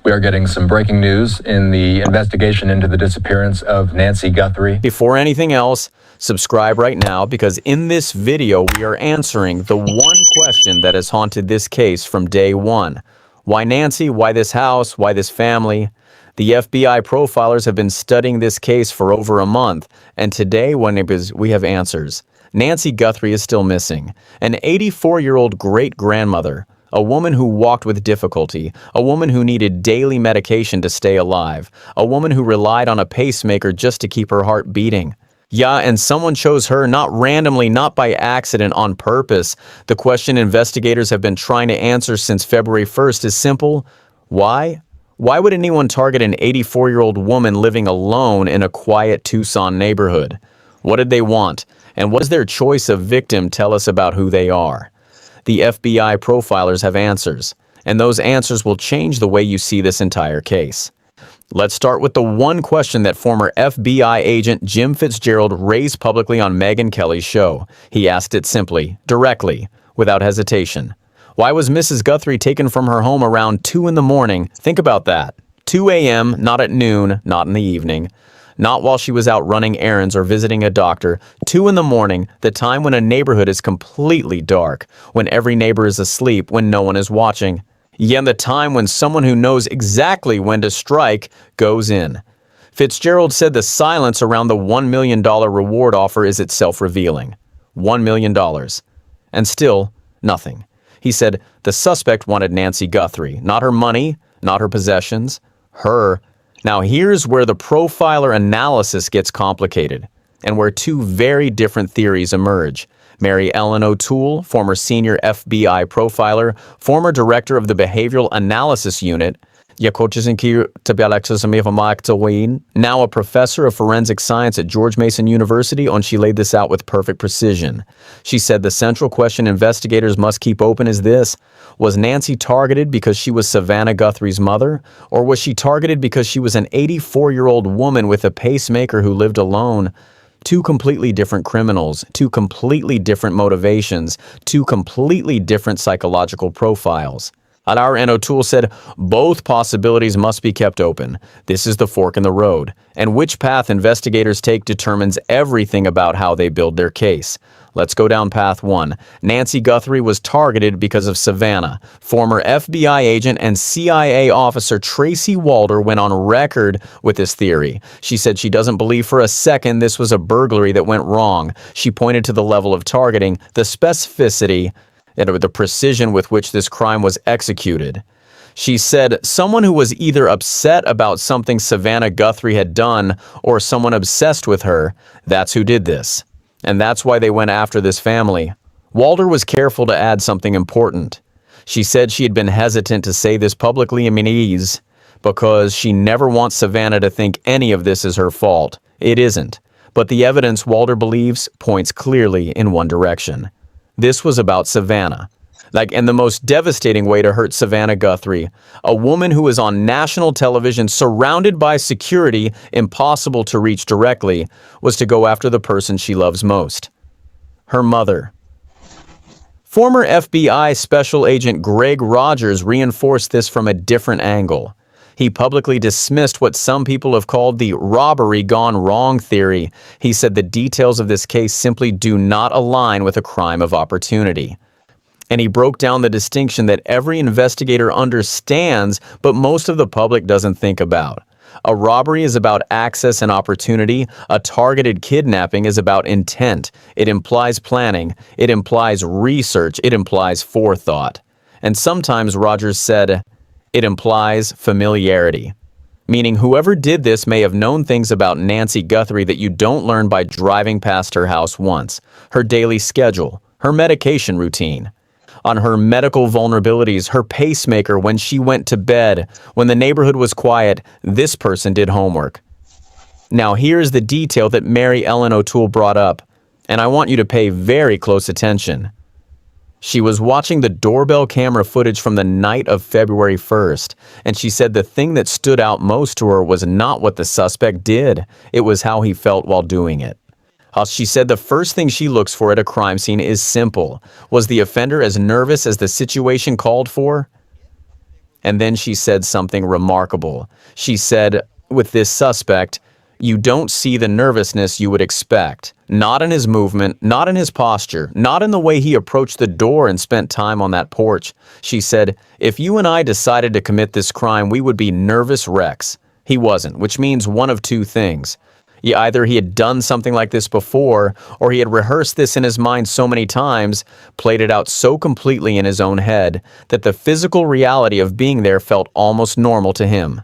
We are getting some breaking news in the investigation into the disappearance of Nancy Guthrie. Before anything else, subscribe right now because in this video we are answering the one question that has haunted this case from day one. Why Nancy? Why this house? Why this family? The FBI profilers have been studying this case for over a month, and today we have answers. Nancy Guthrie is still missing, an 84-year-old great-grandmother, a woman who walked with difficulty, a woman who needed daily medication to stay alive, a woman who relied on a pacemaker just to keep her heart beating. Yeah, and someone chose her not randomly, not by accident, on purpose. The question investigators have been trying to answer since February 1st is simple. Why? Why would anyone target an 84-year-old woman living alone in a quiet Tucson neighborhood? What did they want? And what does their choice of victim tell us about who they are? The FBI profilers have answers, and those answers will change the way you see this entire case. Let's start with the one question that former FBI agent Jim Fitzgerald raised publicly on Megyn Kelly's show. He asked it simply, directly, without hesitation. Why was Mrs. Guthrie taken from her home around 2 in the morning? Think about that. 2 a.m., not at noon, not in the evening. Not while she was out running errands or visiting a doctor. 2 in the morning, the time when a neighborhood is completely dark, when every neighbor is asleep, when no one is watching. Yet the time when someone who knows exactly when to strike goes in. Fitzgerald said the silence around the $1 million reward offer is itself revealing. $1 million. And still, nothing. He said the suspect wanted Nancy Guthrie, not her money, not her possessions, her. Now here's where the profiler analysis gets complicated, and where two very different theories emerge. Mary Ellen O'Toole, former senior FBI profiler, former director of the Behavioral Analysis Unit, now a professor of forensic science at George Mason University, and she laid this out with perfect precision. She said the central question investigators must keep open is this: was Nancy targeted because she was Savannah Guthrie's mother, or was she targeted because she was an 84-year-old woman with a pacemaker who lived alone? Two completely different criminals, two completely different motivations, two completely different psychological profiles. Adar and O'Toole said both possibilities must be kept open. This is the fork in the road, and which path investigators take determines everything about how they build their case. Let's go down path one. Nancy Guthrie was targeted because of Savannah. Former FBI agent and CIA officer Tracy Walder went on record with this theory. She said she doesn't believe for a second this was a burglary that went wrong. She pointed to the level of targeting, the specificity, and the precision with which this crime was executed. She said someone who was either upset about something Savannah Guthrie had done or someone obsessed with her, that's who did this. And that's why they went after this family. Walder was careful to add something important. She said she had been hesitant to say this publicly in Minneapolis because she never wants Savannah to think any of this is her fault. It isn't. But the evidence, Walder believes, points clearly in one direction. This was about Savannah. And the most devastating way to hurt Savannah Guthrie, a woman who is on national television surrounded by security, impossible to reach directly, was to go after the person she loves most. Her mother. Former FBI Special Agent Greg Rogers reinforced this from a different angle. He publicly dismissed what some people have called the robbery gone wrong theory. He said the details of this case simply do not align with a crime of opportunity. And he broke down the distinction that every investigator understands, but most of the public doesn't think about. A robbery is about access and opportunity. A targeted kidnapping is about intent. It implies planning. It implies research. It implies forethought. And sometimes, Rogers said, it implies familiarity, meaning whoever did this may have known things about Nancy Guthrie that you don't learn by driving past her house once, her daily schedule, her medication routine, on her medical vulnerabilities, her pacemaker when she went to bed, when the neighborhood was quiet, this person did homework. Now here's the detail that Mary Ellen O'Toole brought up, and I want you to pay very close attention. She was watching the doorbell camera footage from the night of February 1st, and she said the thing that stood out most to her was not what the suspect did, it was how he felt while doing it. She said the first thing she looks for at a crime scene is simple. Was the offender as nervous as the situation called for? And then she said something remarkable. She said, with this suspect, you don't see the nervousness you would expect. Not in his movement, not in his posture, not in the way he approached the door and spent time on that porch. She said, if you and I decided to commit this crime, we would be nervous wrecks. He wasn't, which means one of two things. Either he had done something like this before, or he had rehearsed this in his mind so many times, played it out so completely in his own head, that the physical reality of being there felt almost normal to him.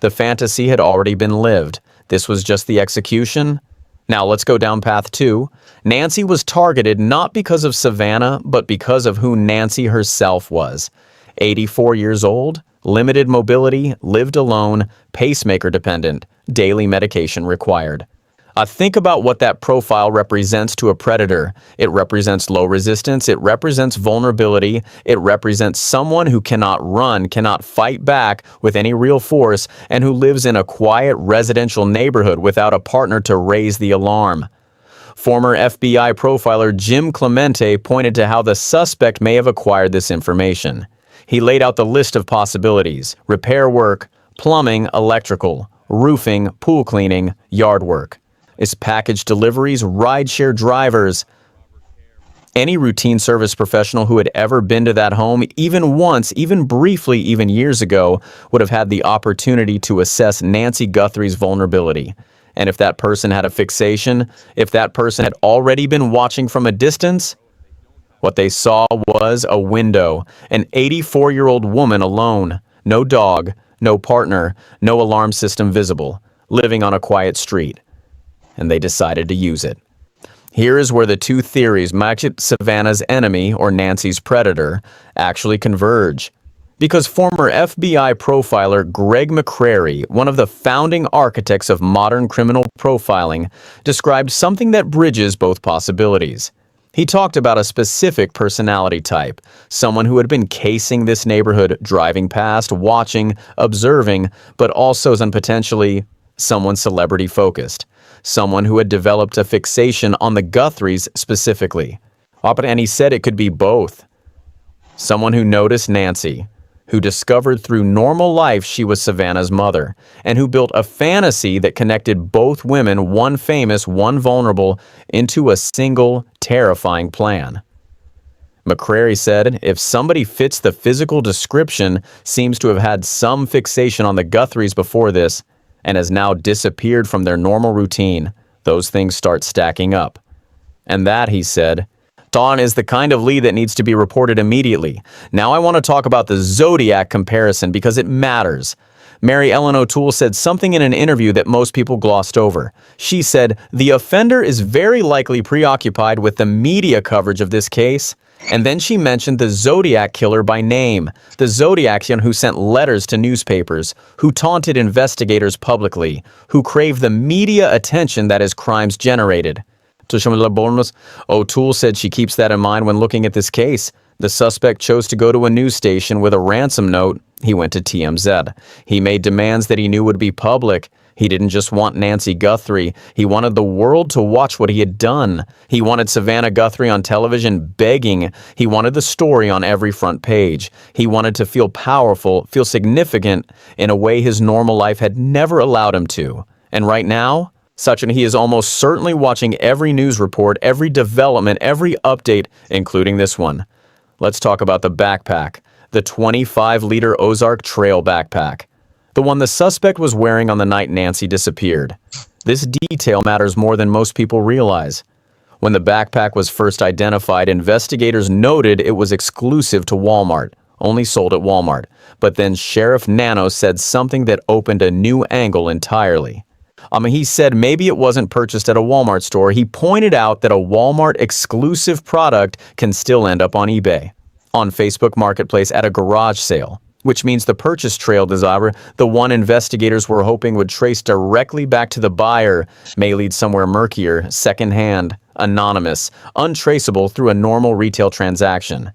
The fantasy had already been lived. This was just the execution. Now let's go down path 2. Nancy was targeted not because of Savannah, but because of who Nancy herself was. 84 years old, limited mobility, lived alone, pacemaker dependent, daily medication required. Think about what that profile represents to a predator. It represents low resistance, it represents vulnerability, it represents someone who cannot run, cannot fight back with any real force, and who lives in a quiet residential neighborhood without a partner to raise the alarm. Former FBI profiler Jim Clemente pointed to how the suspect may have acquired this information. He laid out the list of possibilities: repair work, plumbing, electrical, roofing, pool cleaning, yard work. It's package deliveries, rideshare drivers. Any routine service professional who had ever been to that home, even once, even briefly, even years ago, would have had the opportunity to assess Nancy Guthrie's vulnerability. And if that person had a fixation, if that person had already been watching from a distance, what they saw was a window, an 84-year-old woman alone, no dog, no partner, no alarm system visible, living on a quiet street. And they decided to use it. Here is where the two theories, Savannah's enemy or Nancy's predator, actually converge. Because former FBI profiler Greg McCrary, one of the founding architects of modern criminal profiling, described something that bridges both possibilities. He talked about a specific personality type, someone who had been casing this neighborhood, driving past, watching, observing, but also as potentially someone celebrity-focused. Someone who had developed a fixation on the Guthries specifically. And he said it could be both. Someone who noticed Nancy, who discovered through normal life she was Savannah's mother, and who built a fantasy that connected both women, one famous, one vulnerable, into a single, terrifying plan. McCrary said, if somebody fits the physical description, seems to have had some fixation on the Guthries before this, and has now disappeared from their normal routine, those things start stacking up. And that, he said, Dawn, is the kind of lead that needs to be reported immediately. Now I want to talk about the Zodiac comparison because it matters. Mary Ellen O'Toole said something in an interview that most people glossed over. She said, the offender is very likely preoccupied with the media coverage of this case. And then she mentioned the Zodiac killer by name, the Zodiacian who sent letters to newspapers, who taunted investigators publicly, who craved the media attention that his crimes generated. O'Toole said she keeps that in mind when looking at this case. The suspect chose to go to a news station with a ransom note. He went to TMZ. He made demands that he knew would be public. He didn't just want Nancy Guthrie. He wanted the world to watch what he had done. He wanted Savannah Guthrie on television begging. He wanted the story on every front page. He wanted to feel powerful, feel significant in a way his normal life had never allowed him to. And right now, he is almost certainly watching every news report, every development, every update, including this one. Let's talk about the backpack, the 25-liter Ozark Trail backpack. The one the suspect was wearing on the night Nancy disappeared. This detail matters more than most people realize. When the backpack was first identified, investigators noted it was exclusive to Walmart, only sold at Walmart. But then Sheriff Nano said something that opened a new angle entirely. He said maybe it wasn't purchased at a Walmart store. He pointed out that a Walmart exclusive product can still end up on eBay, on Facebook Marketplace at a garage sale. Which means the purchase trail, the one investigators were hoping would trace directly back to the buyer, may lead somewhere murkier, secondhand, anonymous, untraceable through a normal retail transaction.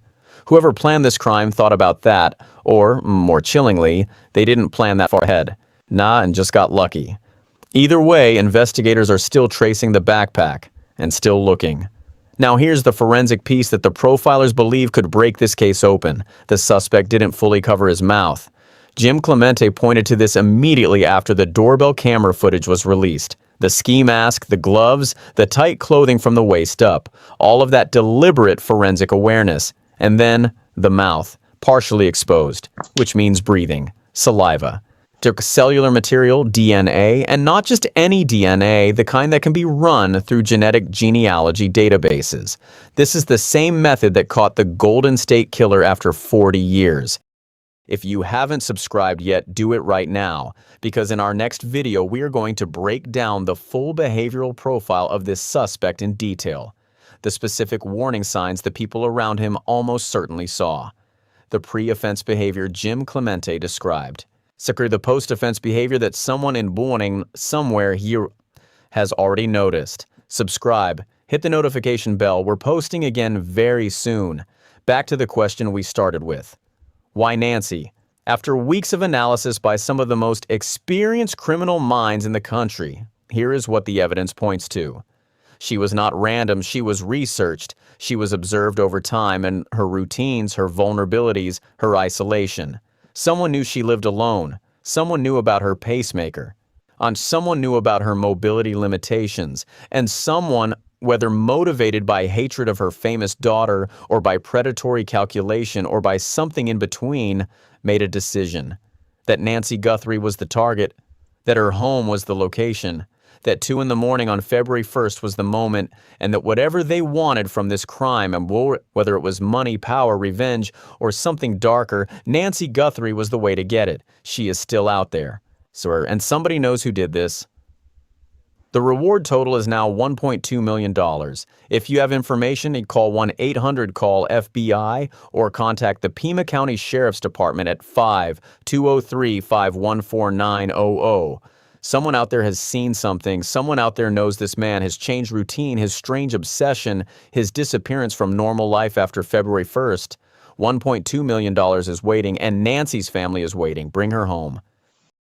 Whoever planned this crime thought about that, or, more chillingly, they didn't plan that far ahead. And just got lucky. Either way, investigators are still tracing the backpack, and still looking. Now here's the forensic piece that the profilers believe could break this case open. The suspect didn't fully cover his mouth. Jim Clemente pointed to this immediately after the doorbell camera footage was released. The ski mask, the gloves, the tight clothing from the waist up, all of that deliberate forensic awareness. And then the mouth, partially exposed, which means breathing, saliva. Took cellular material, DNA, and not just any DNA, the kind that can be run through genetic genealogy databases. This is the same method that caught the Golden State Killer after 40 years. If you haven't subscribed yet, do it right now, because in our next video, we are going to break down the full behavioral profile of this suspect in detail. The specific warning signs the people around him almost certainly saw. The pre-offense behavior Jim Clemente described. The post-offense behavior that someone in warning somewhere here has already noticed. Subscribe, hit the notification bell. We're posting again very soon. Back to the question we started with. Why Nancy? After weeks of analysis by some of the most experienced criminal minds in the country, here is what the evidence points to. She was not random, she was researched. She was observed over time and her routines, her vulnerabilities, her isolation. Someone knew she lived alone. Someone knew about her pacemaker. Someone knew about her mobility limitations. And someone, whether motivated by hatred of her famous daughter or by predatory calculation or by something in between, made a decision. That Nancy Guthrie was the target, that her home was the location, that 2 in the morning on February 1st was the moment, and that whatever they wanted from this crime, and whether it was money, power, revenge, or something darker, Nancy Guthrie was the way to get it. She is still out there. And somebody knows who did this. The reward total is now $1.2 million. If you have information, you call 1-800-CALL-FBI or contact the Pima County Sheriff's Department at 5-203-514-900. Someone out there has seen something. Someone out there knows this man, his changed routine, his strange obsession, his disappearance from normal life after February 1st. $1.2 million is waiting, and Nancy's family is waiting. Bring her home.